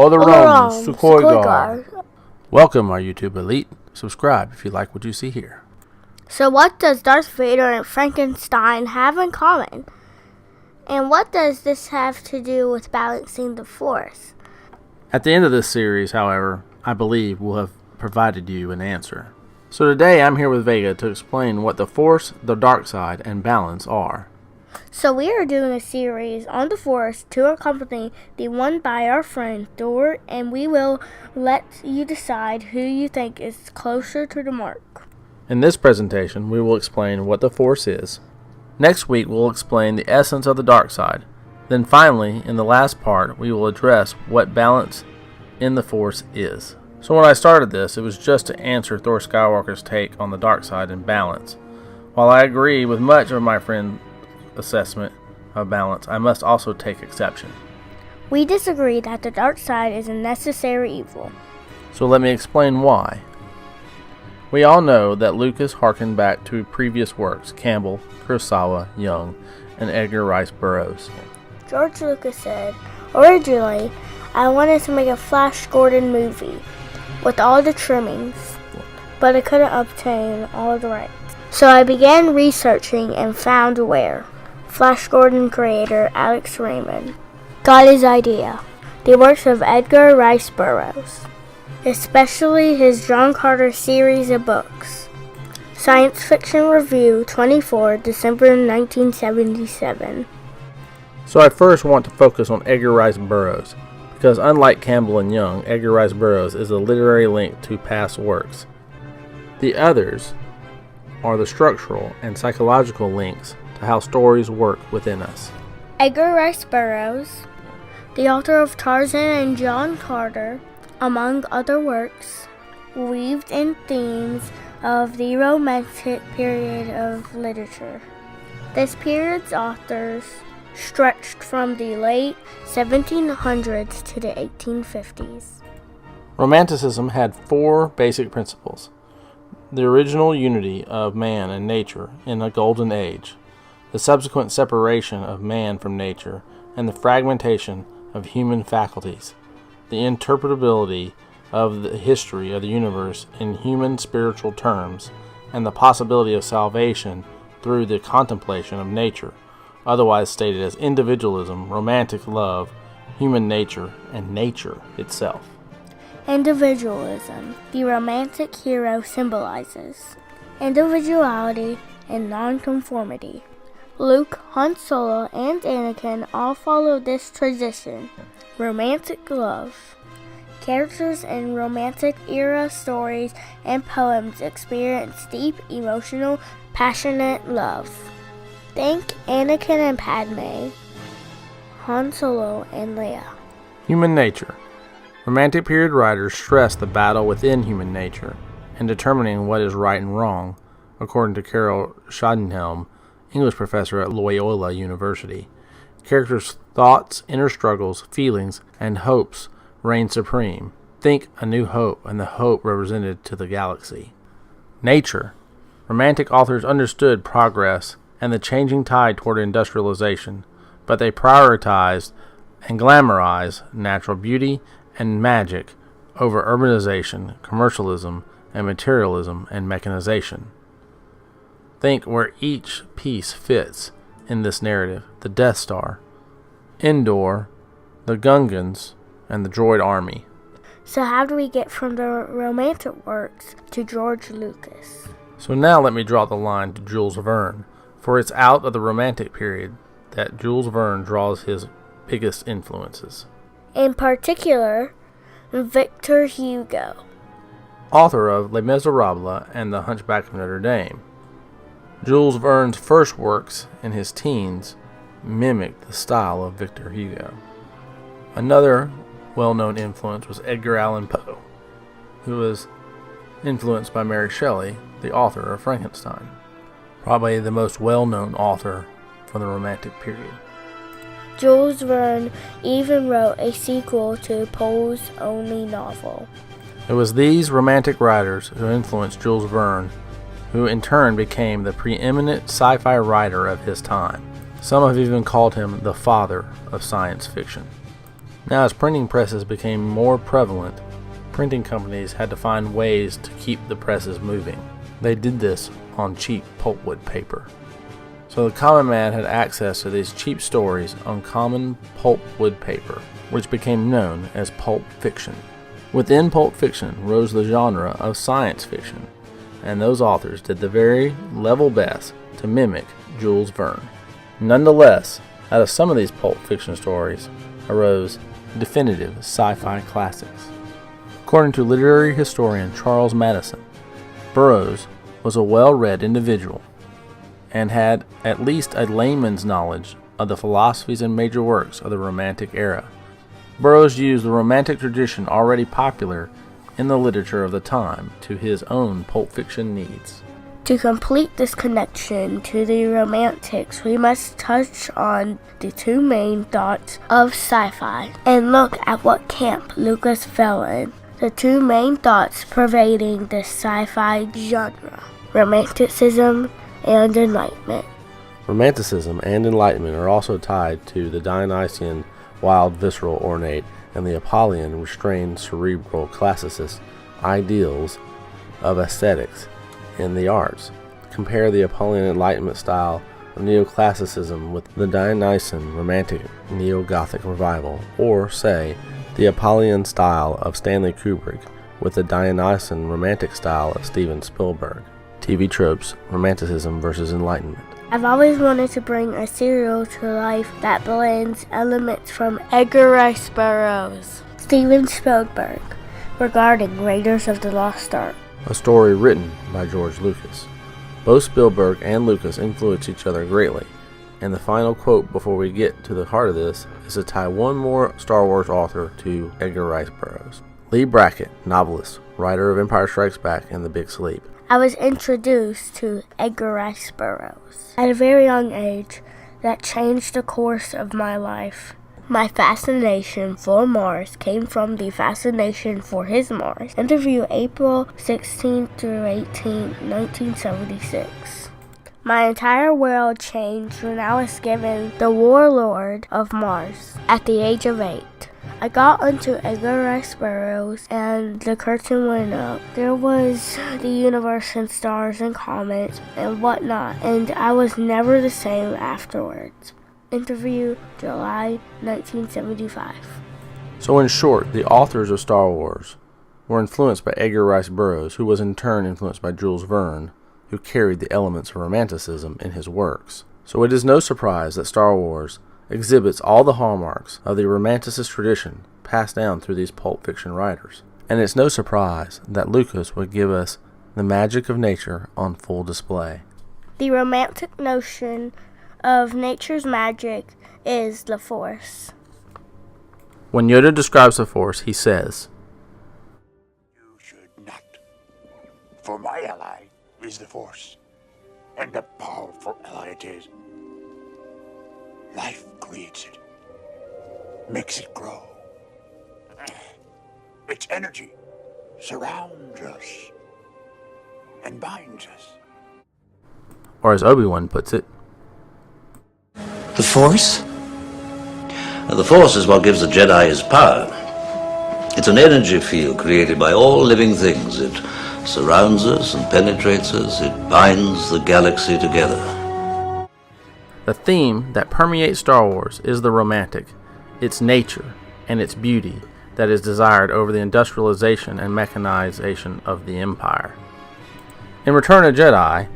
Or the Romans, Sukoi Sukoigar. Welcome, our YouTube elite. Subscribe if you like what you see here. So what does Darth Vader and Frankenstein have in common? And what does this have to do with balancing the Force? At the end of this series, however, I believe we'll have provided you an answer. So today I'm here with Vega to explain what the Force, the Darkside, and balance are. So we are doing a series on the Force to accompany the one by our friend Thor, and we will let you decide who you think is closer to the mark. In this presentation, we will explain what the Force is. Next week, we'll explain the essence of the Darkside. Then finally, in the last part, we will address what balance in the Force is. So when I started this, it was just to answer Thor Skywalker's take on the Darkside and balance. While I agree with much of my friend's assessment of balance, I must also take exception. We disagree that the Darkside is a necessary evil. So let me explain why. We all know that Lucas harkened back to previous works, Campbell, Kurosawa, Young, and Edgar Rice Burroughs. George Lucas said, "Originally, I wanted to make a Flash Gordon movie with all the trimmings, but I couldn't obtain all the rights. So I began researching and found where Flash Gordon creator Alex Raymond got his idea, the works of Edgar Rice Burroughs, especially his John Carter series of books. Science Fiction Review 24, December 1977. So I first want to focus on Edgar Rice Burroughs, because unlike Campbell and Young, Edgar Rice Burroughs is a literary link to past works. The others are the structural and psychological links to how stories work within us. Edgar Rice Burroughs, the author of Tarzan and John Carter, among other works, weaved in themes of the Romantic period of literature. This period's authors stretched from the late 1700s to the 1850s. Romanticism had four basic principles: the original unity of man and nature in a golden age, the subsequent separation of man from nature, and the fragmentation of human faculties, the interpretability of the history of the universe in human spiritual terms, and the possibility of salvation through the contemplation of nature, otherwise stated as individualism, romantic love, human nature, and nature itself. Individualism. The romantic hero symbolizes individuality and nonconformity. Luke, Han Solo, and Anakin all follow this tradition. Romantic love. Characters in romantic era stories and poems experience deep, emotional, passionate love. Think Anakin and Padme, Han Solo and Leia. Human nature. Romantic period writers stress the battle within human nature and determining what is right and wrong, according to Carol Schadenhelm, English professor at Loyola University. Characters' thoughts, inner struggles, feelings, and hopes reign supreme. Think A New Hope and the hope represented to the galaxy. Nature. Romantic authors understood progress and the changing tide toward industrialization, but they prioritized and glamorized natural beauty and magic over urbanization, commercialism, and materialism and mechanization. Think where each piece fits in this narrative: the Death Star, Endor, the Gungans, and the droid army. So how do we get from the romantic works to George Lucas? So now let me draw the line to Jules Verne, for it's out of the romantic period that Jules Verne draws his biggest influences. In particular, Victor Hugo, author of Les Miserables and The Hunchback of Notre Dame. Jules Verne's first works in his teens mimicked the style of Victor Hugo. Another well-known influence was Edgar Allan Poe, who was influenced by Mary Shelley, the author of Frankenstein, probably the most well-known author from the Romantic period. Jules Verne even wrote a sequel to Poe's only novel. It was these Romantic writers who influenced Jules Verne, who in turn became the preeminent sci-fi writer of his time. Some have even called him the father of science fiction. Now, as printing presses became more prevalent, printing companies had to find ways to keep the presses moving. They did this on cheap pulpwood paper. So the common man had access to these cheap stories on common pulpwood paper, which became known as pulp fiction. Within pulp fiction rose the genre of science fiction, and those authors did the very level best to mimic Jules Verne. Nonetheless, out of some of these pulp fiction stories arose definitive sci-fi classics. According to literary historian Charles Madison, Burroughs was a well-read individual and had at least a layman's knowledge of the philosophies and major works of the Romantic era. Burroughs used the Romantic tradition already popular in the literature of the time to his own pulp fiction needs. To complete this connection to the Romantics, we must touch on the two main thoughts of sci-fi and look at what camp Lucas fell in. The two main thoughts pervading the sci-fi genre: Romanticism and Enlightenment. Romanticism and Enlightenment are also tied to the Dionysian wild, visceral, ornate, and the Apollonian restrained, cerebral, classicist ideals of aesthetics in the arts. Compare the Apollonian Enlightenment style of neoclassicism with the Dionysian romantic neo-Gothic revival, or, say, the Apollonian style of Stanley Kubrick with the Dionysian romantic style of Steven Spielberg. TV tropes, Romanticism versus Enlightenment. I've always wanted to bring a serial to life that blends elements from Edgar Rice Burroughs, Steven Spielberg, regarding Raiders of the Lost Ark. A story written by George Lucas. Both Spielberg and Lucas influenced each other greatly, and the final quote before we get to the heart of this is to tie one more Star Wars author to Edgar Rice Burroughs. Lee Brackett, novelist, writer of Empire Strikes Back and The Big Sleep. I was introduced to Edgar Rice Burroughs at a very young age that changed the course of my life. My fascination for Mars came from the fascination for his Mars. Interview April 16 through 18, 1976. My entire world changed when I was given the Warlord of Mars at the age of 8. I got into Edgar Rice Burroughs and the curtain went up. There was the universe and stars and comets and whatnot, and I was never the same afterwards. Interview July 1975. So in short, the authors of Star Wars were influenced by Edgar Rice Burroughs, who was in turn influenced by Jules Verne, who carried the elements of Romanticism in his works. So it is no surprise that Star Wars exhibits all the hallmarks of the Romanticist tradition passed down through these pulp fiction writers. And it's no surprise that Lucas would give us the magic of nature on full display. The romantic notion of nature's magic is the Force. When Yoda describes the Force, he says, "You should not, for my ally is the Force, and a powerful ally it is. Life creates it, makes it grow. Its energy surrounds us and binds us." Or as Obi-Wan puts it, The Force? The Force is what gives the Jedi his power. It's an energy field created by all living things. It surrounds us and penetrates us. It binds the galaxy together. the theme that permeates Star Wars is the romantic, its nature, and its beauty that is desired over the industrialization and mechanization of the Empire. In Return of the Jedi,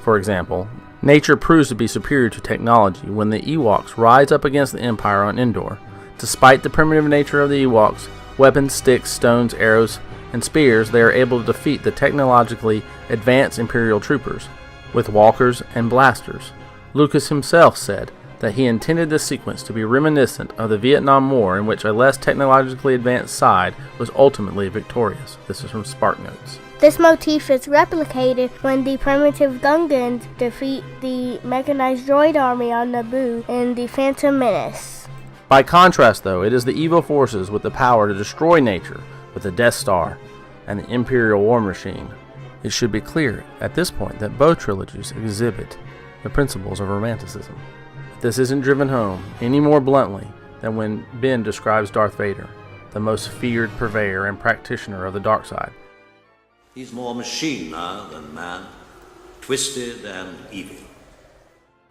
for example, nature proves to be superior to technology when the Ewoks rise up against the Empire on Endor. Despite the primitive nature of the Ewoks, weapons, sticks, stones, arrows, and spears, they are able to defeat the technologically advanced Imperial troopers with walkers and blasters. Lucas himself said that he intended this sequence to be reminiscent of the Vietnam War, in which a less technologically advanced side was ultimately victorious. This is from SparkNotes. This motif is replicated when the primitive Gungans defeat the mechanized droid army on Naboo in The Phantom Menace. By contrast, though, it is the evil forces with the power to destroy nature, with the Death Star and the Imperial War Machine. It should be clear at this point that both trilogies exhibit the principles of Romanticism. This isn't driven home any more bluntly than when Ben describes Darth Vader, the most feared purveyor and practitioner of the dark side. He's more machine now than man, twisted and evil.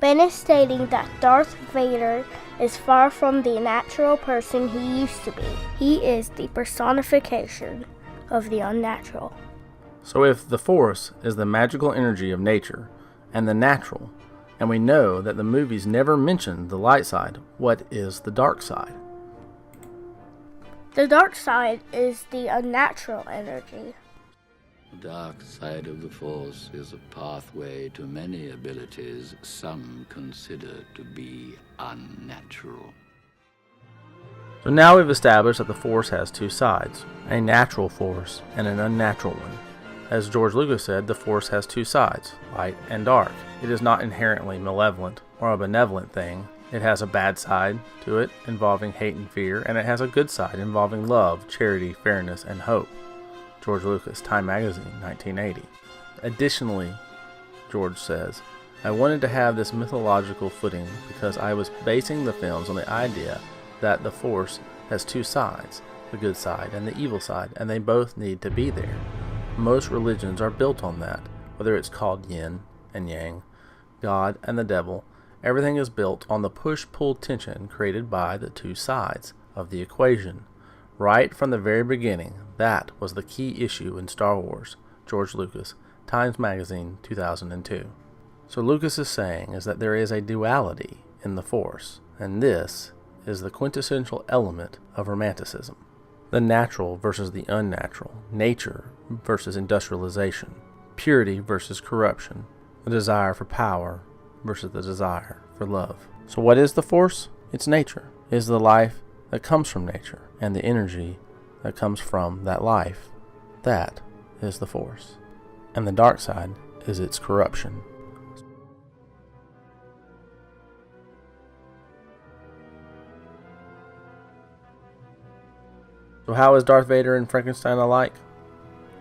Ben is stating that Darth Vader is far from the natural person he used to be. He is the personification of the unnatural. So if the Force is the magical energy of nature and the natural, and we know that the movies never mention the light side, what is the dark side? The dark side is the unnatural energy. The dark side of the Force is a pathway to many abilities some consider to be unnatural. So now we've established that the Force has two sides, a natural Force and an unnatural one. As George Lucas said, the Force has two sides, light and dark. It is not inherently malevolent or a benevolent thing. It has a bad side to it, involving hate and fear, and it has a good side involving love, charity, fairness, and hope. George Lucas, Time Magazine, 1980. Additionally, George says, I wanted to have this mythological footing because I was basing the films on the idea that the Force has two sides, the good side and the evil side, and they both need to be there. Most religions are built on that, whether it's called yin and yang, God and the devil. Everything is built on the push-pull tension created by the two sides of the equation. Right from the very beginning, that was the key issue in Star Wars. George Lucas, Times Magazine, 2002. So Lucas is saying is that there is a duality in the Force, and this is the quintessential element of Romanticism. The natural versus the unnatural, nature versus industrialization, purity versus corruption, the desire for power versus the desire for love. So what is the Force? It's nature. It is the life that comes from nature and the energy that comes from that life. That is the Force. And the dark side is its corruption. So how is Darth Vader and Frankenstein alike?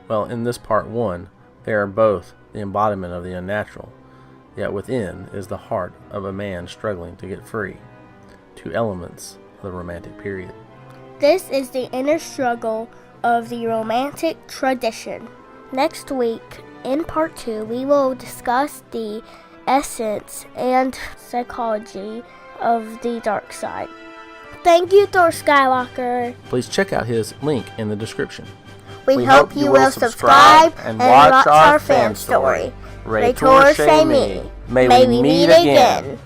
Well, in this part 1, they are both the embodiment of the unnatural, yet within is the heart of a man struggling to get free. Two elements of the Romantic period. This is the inner struggle of the Romantic tradition. Next week, in part 2, we will discuss the essence and psychology of the dark side. Thank you, Thor Skywalker. Please check out his link in the description. We hope you will subscribe and watch our fan story. May we meet again.